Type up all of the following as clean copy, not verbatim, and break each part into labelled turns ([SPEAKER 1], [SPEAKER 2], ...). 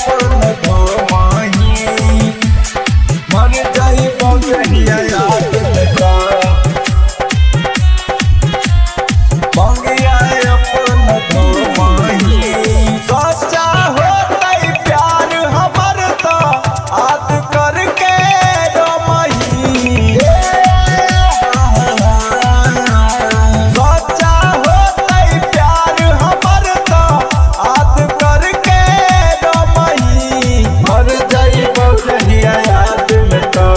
[SPEAKER 1] अपन धोमाही मर जाई बौजहिया याद में का मंगिया अपन धोमाही सच्चा होतई प्यार हमर तो याद करके रमही सच्चा होतई प्यार हमर तो याद करके रमही मर जाई बौजहिया याद में तो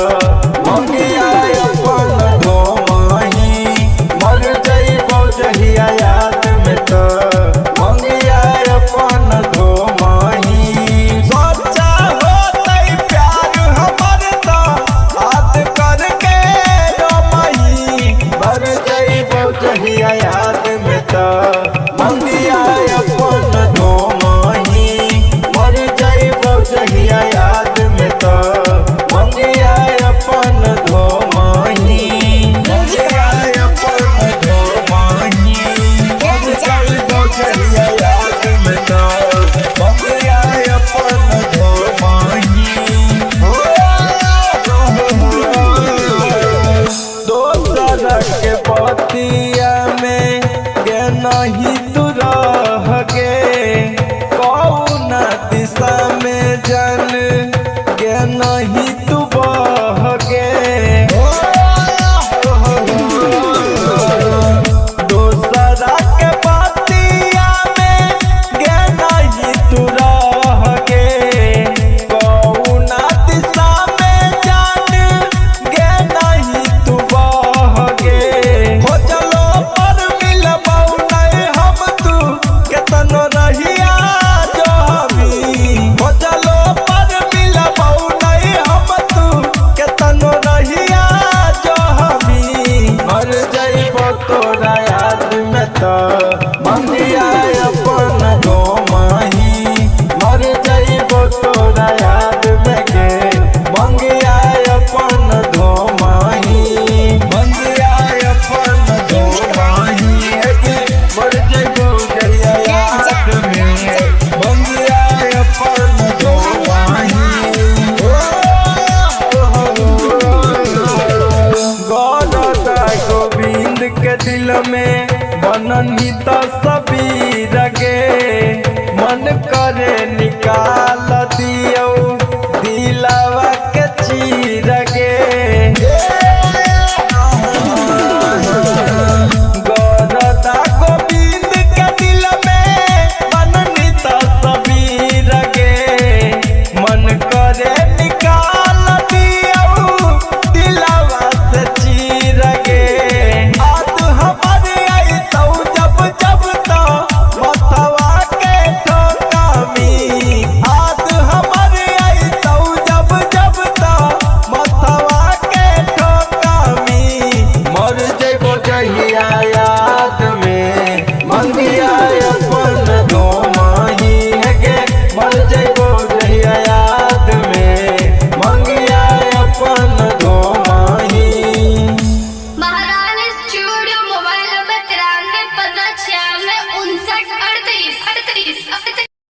[SPEAKER 1] मंगिया अपन धोमाही मर जाई बौजहिया याद में तो मंगिया अपन धोमाही सच्चा होतई प्यार हमर तो याद करके रमही मर जाई बौजहिया याद में तो मंगिया अपन धोमाही मर जाई बौजहिया याद में तो मंगिया अपन धोमाही मंगिया अपन धोमाही मर जाई बौजहिया याद में तो मंगिया अपन धोमाही दोसर के पतिया में गे नहीं तू रह गे कौन दिशा में जन गे नहीं तू बह गे दोसरा के पतिया में गे नहीं तू रह गे कौन दिशा में जन गे नहीं तू बह गे हो चलो पर मिलबौ नहीं हम तू केतनो